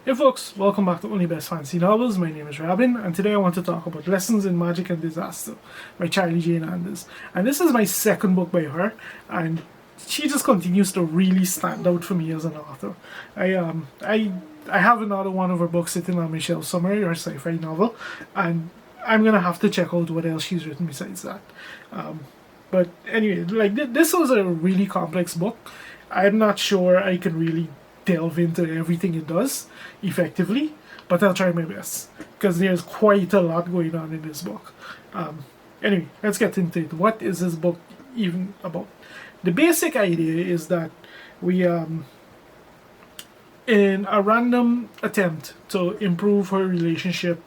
Hey folks, welcome back to Only Best Fantasy Novels. My name is Robin, and today I want to talk about Lessons in Magic and Disaster by Charlie Jane Anders. And this is my second book by her, and she just continues to really stand out for me as an author. I have another one of her books sitting on my shelf somewhere, her sci-fi novel, and I'm gonna have to check out what else she's written besides that. But anyway, this was a really complex book. I'm not sure I can really delve into everything it does effectively, but I'll try my best because there's quite a lot going on in this book. Anyway, let's get into it. What is this book even about? The basic idea is that we, in a random attempt to improve her relationship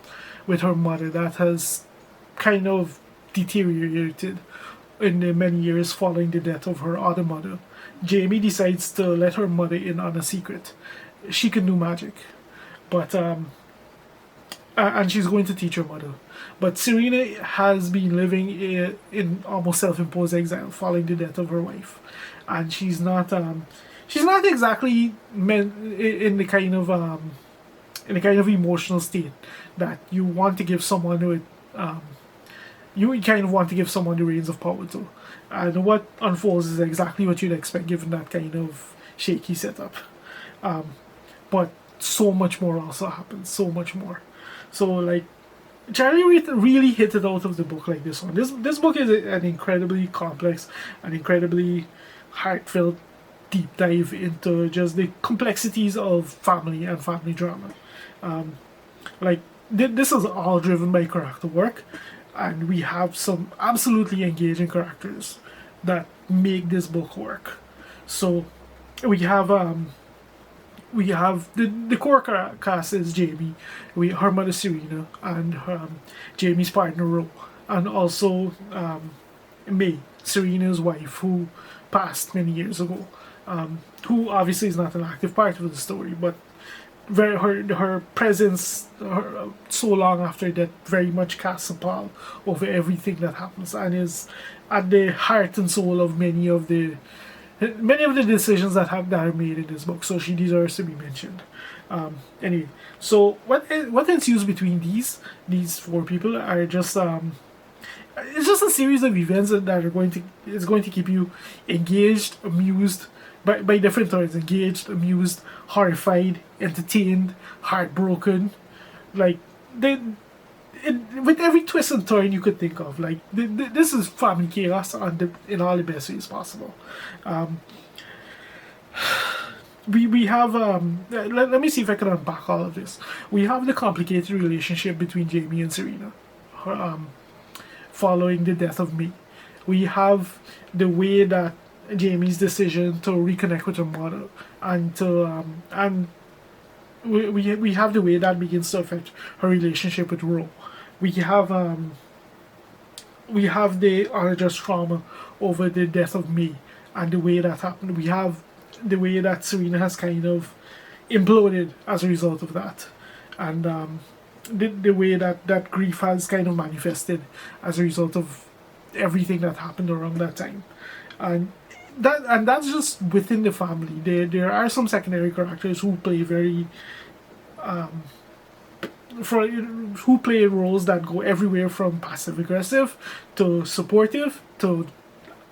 with her mother that has kind of deteriorated in the many years following the death of her other mother, Jamie decides to let her mother in on a secret. She can do magic, but and she's going to teach her mother. But Serena has been living in almost self-imposed exile following the death of her wife, and she's not exactly in the kind of emotional state that you want to give someone with you kind of want to give someone the reins of power to. And what unfolds is exactly what you'd expect given that kind of shaky setup. But so much more also happens, so much more. So like, Charlie really hit it out of the book like this one. This book is an incredibly complex and incredibly heartfelt deep dive into just the complexities of family and family drama. This is all driven by character work, and we have some absolutely engaging characters that make this book work. So we have the core cast is Jamie, her mother Serena, and Jamie's partner Ro, and also May, Serena's wife, who passed many years ago, who obviously is not an active part of the story, but her presence so long after that very much casts a pall over everything that happens and is at the heart and soul of many of the decisions that are made in this book. So she deserves to be mentioned. Anyway, so what ensues between these four people are just it's just a series of events that are going to keep you engaged, amused, by different terms: engaged, amused, horrified, entertained, heartbroken. Like with every twist and turn you could think of. Like this is family chaos in all the best ways possible. We have let me see if I can unpack all of this. We have the complicated relationship between Jamie and Serena, following the death of May. We have the way that Jamie's decision to reconnect with her mother, and we have the way that begins to affect her relationship with Ro. We have the unjust trauma over the death of May and the way that happened. We have the way that Serena has kind of imploded as a result of that, and the way that grief has kind of manifested as a result of everything that happened around that time. And that's just within the family. There are some secondary characters who play who play roles that go everywhere from passive aggressive to supportive to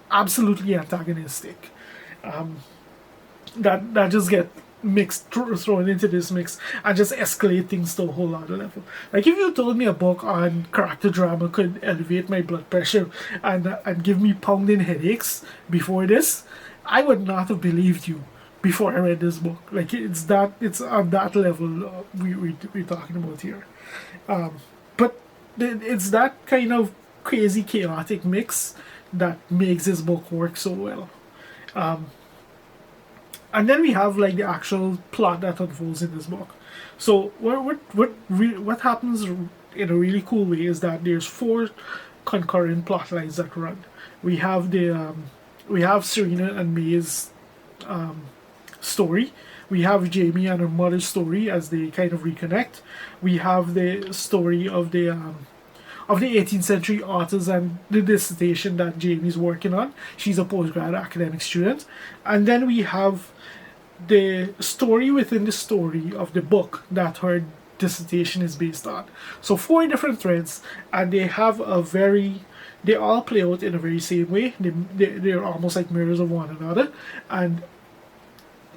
absolutely antagonistic. That just get thrown into this mix and just escalate things to a whole other level. Like if you told me a book on character drama could elevate my blood pressure and give me pounding headaches before this, I would not have believed you before I read this book. Like it's on that level we're talking about here. But it's that kind of crazy chaotic mix that makes this book work so well. And then we have like the actual plot that unfolds in this book. So what happens in a really cool way is that there's 4 concurrent plot lines that run. We have Serena and May's story. We have Jamie and her mother's story as they kind of reconnect. We have the story of the 18th century authors and the dissertation that Jamie's working on. She's a postgrad academic student. And then we have the story within the story of the book that her dissertation is based on. So four different threads, and they all play out in a very same way. They're almost like mirrors of one another, and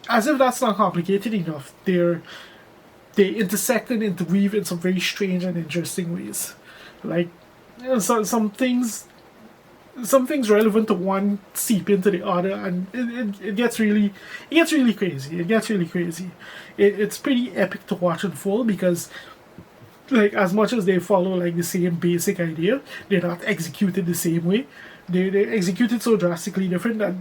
as if that's not complicated enough, they intersect and interweave in some very strange and interesting ways. Like, some things relevant to one seep into the other, and it gets really crazy. It gets really crazy. It's pretty epic to watch unfold, because like, as much as they follow like the same basic idea, they're not executed the same way. They're executed so drastically different that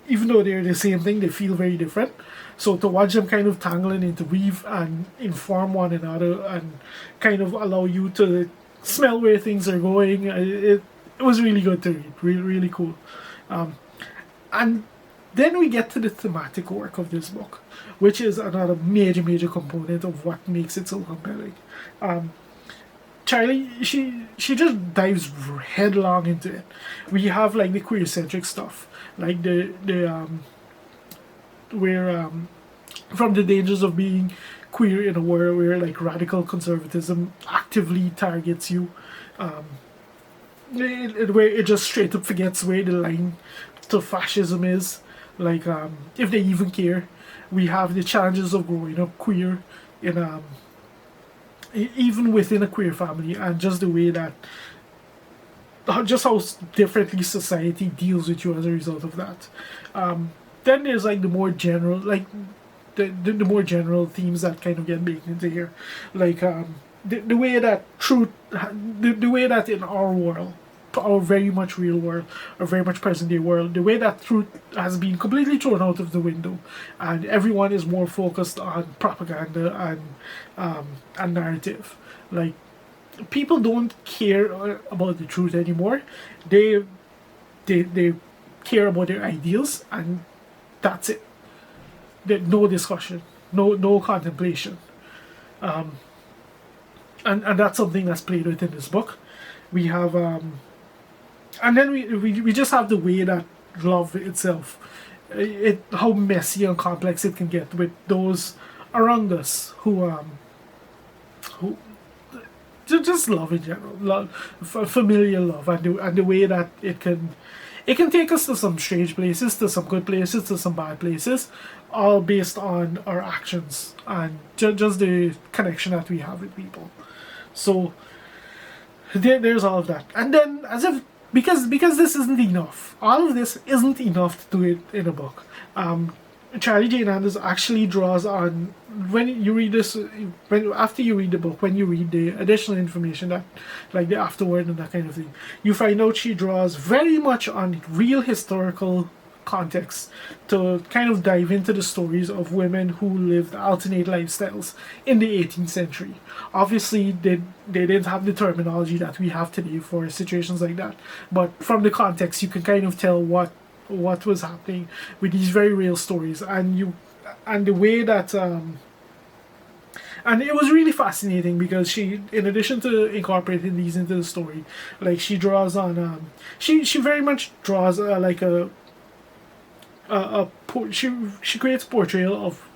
even though they're the same thing, they feel very different. So to watch them kind of tangle and interweave and inform one another and kind of allow you to smell where things are going, it was really good to read. Really, really cool. And then we get to the thematic work of this book, which is another major component of what makes it so compelling. Charlie, she just dives headlong into it. We have like the queer centric stuff, like the where from the dangers of being queer in a world where like radical conservatism actively targets you, where it just straight up forgets where the line to fascism is, like if they even care. We have the challenges of growing up queer in even within a queer family, and just the way that just how differently society deals with you as a result of that. Then there's like the more general, like the more general themes that kind of get baked into here, like the way that the way that in our world, our very much real world, our very much present day world, the way that truth has been completely thrown out of the window, and everyone is more focused on propaganda and narrative. Like, people don't care about the truth anymore. They care about their ideals, and that's it. No discussion, no contemplation, and that's something that's played with in this book. We have and then we just have the way that love itself, how messy and complex it can get with those around us who just love in general, love, familiar love, and the way that it can take us to some strange places, to some good places, to some bad places, all based on our actions and just the connection that we have with people. So there's all of that, and then as if because this isn't enough, all of this isn't enough to do it in a book. Charlie Jane Anders actually draws on, when you read this, after you read the book, when you read the additional information, that like the afterword and that kind of thing, you find out she draws very much on real historical context to kind of dive into the stories of women who lived alternate lifestyles in the 18th century. Obviously, they didn't have the terminology that we have today for situations like that, but from the context, you can kind of tell what was happening with these very real stories, and the way that and it was really fascinating, because she, in addition to incorporating these into the story, like, she draws on she very much draws like she creates a portrayal of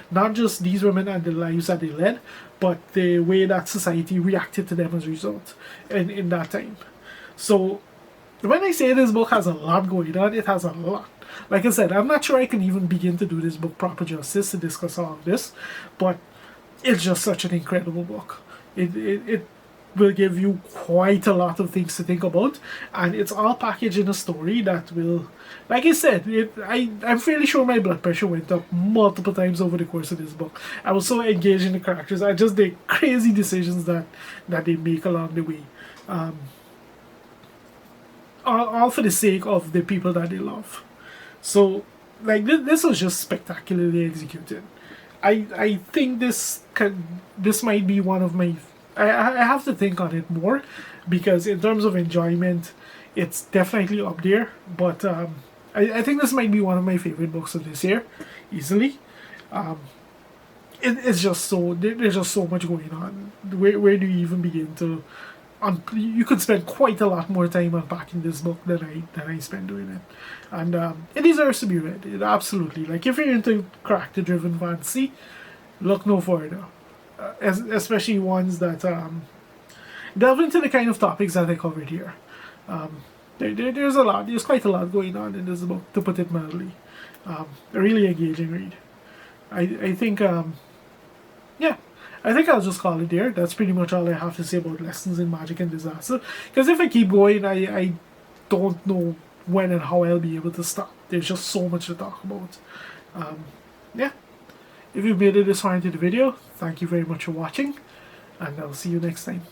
not just these women and the lives that they led, but the way that society reacted to them as a result in that time. So when I say this book has a lot going on, it has a lot. Like I said, I'm not sure I can even begin to do this book proper justice to discuss all of this, but it's just such an incredible book. It will give you quite a lot of things to think about, and it's all packaged in a story that will, like I said, I'm fairly sure my blood pressure went up multiple times over the course of this book. I was so engaged in the characters, I just the crazy decisions that they make along the way, all for the sake of the people that they love. So, like, this was just spectacularly executed. I think this might be one of my, I have to think on it more, because in terms of enjoyment, it's definitely up there. But I think this might be one of my favorite books of this year, easily. It's just so, there's just so much going on. Where do you even begin to you could spend quite a lot more time unpacking this book than I spent doing it, and it deserves to be read. It absolutely, like, if you're into character-driven fantasy, look no further, especially ones that delve into the kind of topics that I covered here. There's quite a lot going on in this book, to put it mildly. A really engaging read. I think, yeah, I think I'll just call it there. That's pretty much all I have to say about Lessons in Magic and Disaster. Because if I keep going, I don't know when and how I'll be able to stop. There's just so much to talk about. Yeah. If you've made it this far into the video, thank you very much for watching, and I'll see you next time.